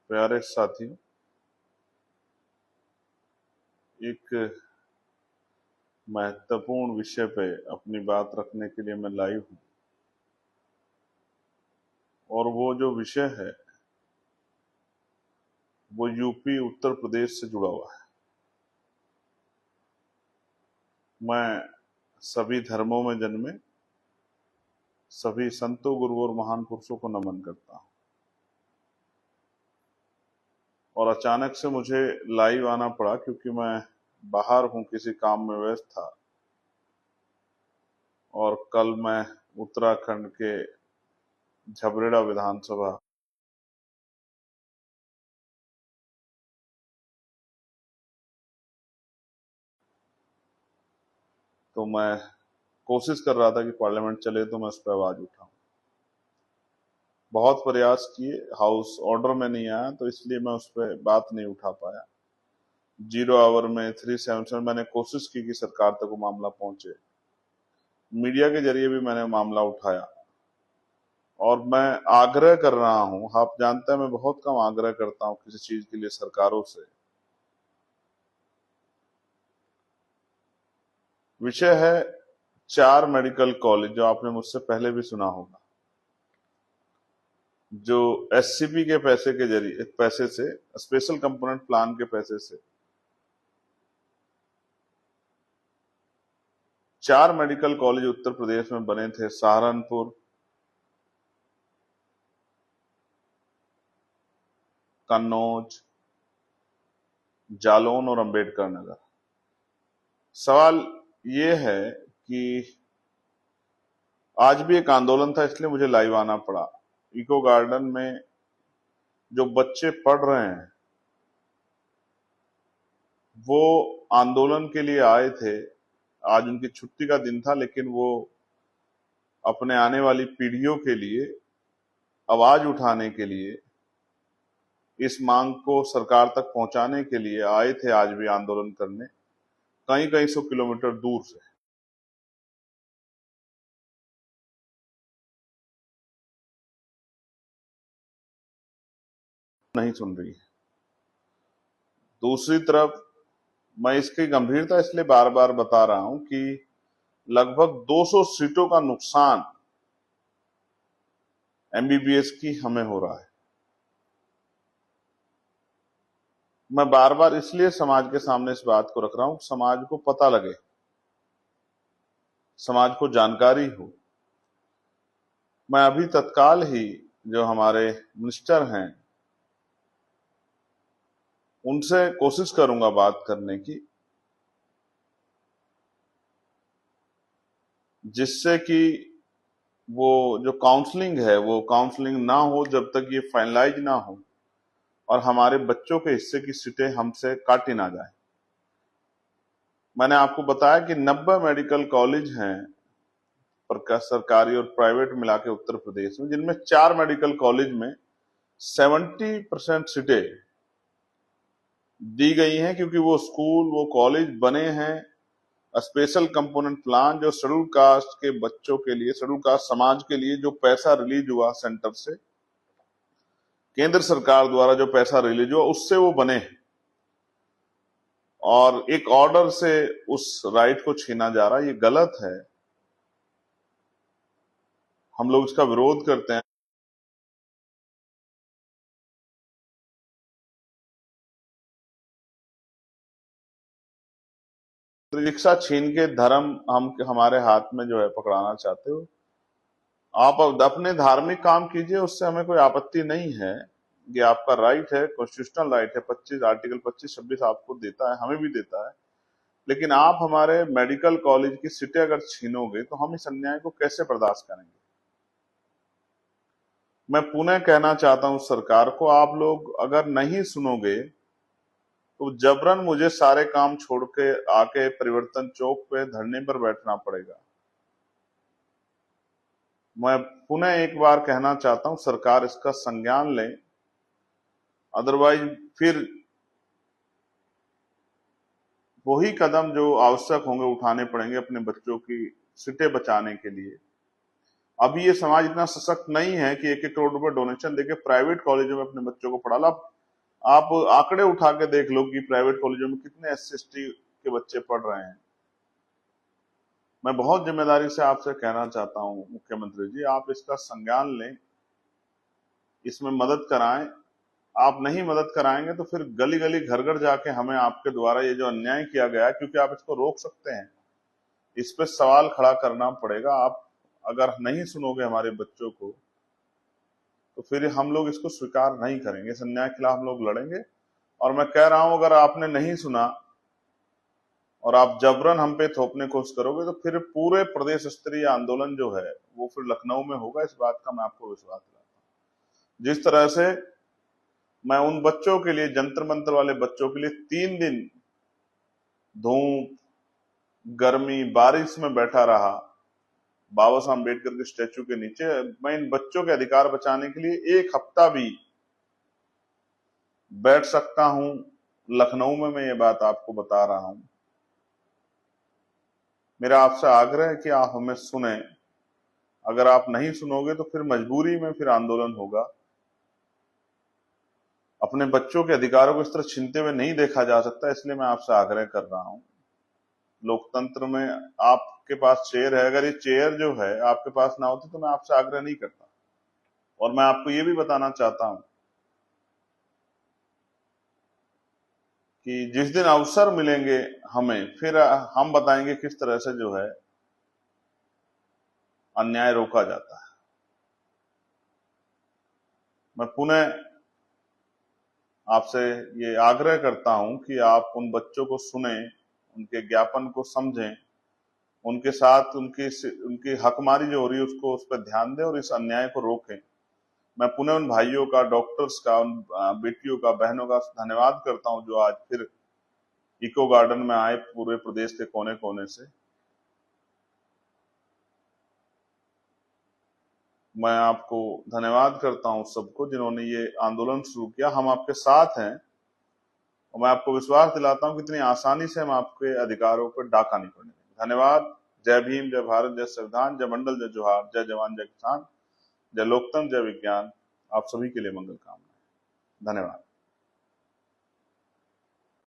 प्यारे साथियों, एक महत्वपूर्ण विषय पे अपनी बात रखने के लिए मैं लाइव हूं और वो जो विषय है वो यूपी उत्तर प्रदेश से जुड़ा हुआ है। मैं सभी धर्मों में जन्मे सभी संतों, गुरुओं और महान पुरुषों को नमन करता हूं और अचानक से मुझे लाइव आना पड़ा क्योंकि मैं बाहर हूं, किसी काम में व्यस्त था। और कल मैं उत्तराखंड के झबरेड़ा विधानसभा तो मैं कोशिश कर रहा था कि पार्लियामेंट चले तो मैं उस पर आवाज उठाऊं। बहुत प्रयास किए, हाउस ऑर्डर में नहीं आया तो इसलिए मैं उस पर बात नहीं उठा पाया। 0 आवर में 377 मैंने कोशिश की कि सरकार तक वो मामला पहुंचे। मीडिया के जरिए भी मैंने मामला उठाया और मैं आग्रह कर रहा हूं। आप जानते हैं मैं बहुत कम आग्रह करता हूं किसी चीज के लिए सरकारों से। विषय है 4 मेडिकल कॉलेज, जो आपने मुझसे पहले भी सुना होगा, जो एससीपी के पैसे से, स्पेशल कंपोनेंट प्लान के पैसे से 4 मेडिकल कॉलेज उत्तर प्रदेश में बने थे। सहारनपुर, कन्नौज, जालौन और अंबेडकर नगर। सवाल ये है कि आज भी एक आंदोलन था, इसलिए मुझे लाइव आना पड़ा। इको गार्डन में जो बच्चे पढ़ रहे हैं वो आंदोलन के लिए आए थे। आज उनकी छुट्टी का दिन था, लेकिन वो अपने आने वाली पीढ़ियों के लिए आवाज उठाने के लिए, इस मांग को सरकार तक पहुंचाने के लिए आए थे। आज भी आंदोलन करने कई कई 100 किलोमीटर दूर से। नहीं सुन रही है। दूसरी तरफ मैं इसकी गंभीरता इसलिए बार बार बता रहा हूं कि लगभग 200 सीटों का नुकसान एमबीबीएस की हमें हो रहा है। मैं बार बार इसलिए समाज के सामने इस बात को रख रहा हूं, समाज को पता लगे, समाज को जानकारी हो। मैं अभी तत्काल ही जो हमारे मिनिस्टर हैं उनसे कोशिश करूंगा बात करने की, जिससे कि वो जो काउंसलिंग है वो काउंसलिंग ना हो जब तक ये फाइनलाइज ना हो और हमारे बच्चों के हिस्से की सीटें हमसे काटी ना जाए। मैंने आपको बताया कि 90 मेडिकल कॉलेज हैं सरकारी और प्राइवेट मिला के उत्तर प्रदेश में, जिनमें 4 मेडिकल कॉलेज में 70% सीटें दी गई हैं, क्योंकि वो स्कूल, वो कॉलेज बने हैं स्पेशल कंपोनेंट प्लान, जो शेड्यूल कास्ट के बच्चों के लिए, शेड्यूल कास्ट समाज के लिए जो पैसा रिलीज हुआ सेंटर से, केंद्र सरकार द्वारा जो पैसा रिलीज हुआ उससे वो बने हैं। और एक ऑर्डर से उस राइट को छीना जा रहा है, ये गलत है। हम लोग इसका विरोध करते हैं। रिक्शा छीन के धर्म हम हमारे हाथ में जो है पकड़ाना चाहते हो। आप अपने धार्मिक काम कीजिए, उससे हमें कोई आपत्ति नहीं है। ये आपका राइट है, कॉन्स्टिट्यूशनल राइट है। 25 आर्टिकल 25-26 आपको देता है, हमें भी देता है। लेकिन आप हमारे मेडिकल कॉलेज की सीटें अगर छीनोगे तो हम इस अन्याय को कैसे बर्दाश्त करेंगे। मैं पुनः कहना चाहता हूं सरकार को, आप लोग अगर नहीं सुनोगे तो जबरन मुझे सारे काम छोड़ के आके परिवर्तन चौक पे धरने पर बैठना पड़ेगा। मैं पुनः एक बार कहना चाहता हूं, सरकार इसका संज्ञान ले, अदरवाइज फिर वही कदम जो आवश्यक होंगे उठाने पड़ेंगे अपने बच्चों की सीटें बचाने के लिए। अभी ये समाज इतना सशक्त नहीं है कि 1-1 करोड़ रुपए डोनेशन देके प्राइवेट कॉलेजों में अपने बच्चों को पढ़ा ला। आप आंकड़े उठा के देख लो कि प्राइवेट कॉलेजों में कितने SC/ST के बच्चे पढ़ रहे हैं। मैं बहुत जिम्मेदारी से आपसे कहना चाहता हूं मुख्यमंत्री जी, आप इसका संज्ञान लें, इसमें मदद कराएं। आप नहीं मदद कराएंगे तो फिर गली गली घर घर जाके हमें आपके द्वारा ये जो अन्याय किया गया है, क्योंकि आप इसको रोक सकते हैं, इस पे सवाल खड़ा करना पड़ेगा। आप अगर नहीं सुनोगे हमारे बच्चों को तो फिर हम लोग इसको स्वीकार नहीं करेंगे, इस अन्याय के खिलाफ हम लोग लड़ेंगे। और मैं कह रहा हूं, अगर आपने नहीं सुना और आप जबरन हम पे थोपने की कोशिश करोगे तो फिर पूरे प्रदेश स्तरीय आंदोलन जो है वो फिर लखनऊ में होगा। इस बात का मैं आपको विश्वास दिलाता हूं। जिस तरह से मैं उन बच्चों के लिए, जंतर मंतर वाले बच्चों के लिए 3 दिन धूप, गर्मी, बारिश में बैठा रहा बाबा साहब अम्बेडकर के स्टैचू के नीचे, मैं इन बच्चों के अधिकार बचाने के लिए 1 हफ्ता भी बैठ सकता हूं लखनऊ में। मैं ये बात आपको बता रहा हूं। मेरा आपसे आग्रह है कि आप हमें सुने। अगर आप नहीं सुनोगे तो फिर मजबूरी में फिर आंदोलन होगा। अपने बच्चों के अधिकारों को इस तरह छीनते हुए नहीं देखा जा सकता, इसलिए मैं आपसे आग्रह कर रहा हूं। लोकतंत्र में आपके पास चेयर है, अगर ये चेयर जो है आपके पास ना होती तो मैं आपसे आग्रह नहीं करता। और मैं आपको ये भी बताना चाहता हूं कि जिस दिन अवसर मिलेंगे हमें, फिर हम बताएंगे किस तरह से जो है अन्याय रोका जाता है। मैं पुनः आपसे ये आग्रह करता हूं कि आप उन बच्चों को सुने, उनके ज्ञापन को समझें, उनके साथ उनकी हकमारी जो हो रही है उसको, उस पर ध्यान दें और इस अन्याय को रोकें। मैं पुनः उन भाइयों का, डॉक्टर्स का, उन बेटियों का, बहनों का धन्यवाद करता हूं जो आज फिर इको गार्डन में आए पूरे प्रदेश के कोने कोने से। मैं आपको धन्यवाद करता हूं सबको जिन्होंने ये आंदोलन शुरू किया। हम आपके साथ हैं और मैं आपको विश्वास दिलाता हूं कि इतनी आसानी से हम आपके अधिकारों पर डाका नहीं पड़ने देंगे। धन्यवाद। जय भीम, जय भारत, जय संविधान, जय मंडल, जय जोहार, जय जवान, जय किसान, जय लोकतंत्र, जय विज्ञान। आप सभी के लिए मंगल कामना। धन्यवाद।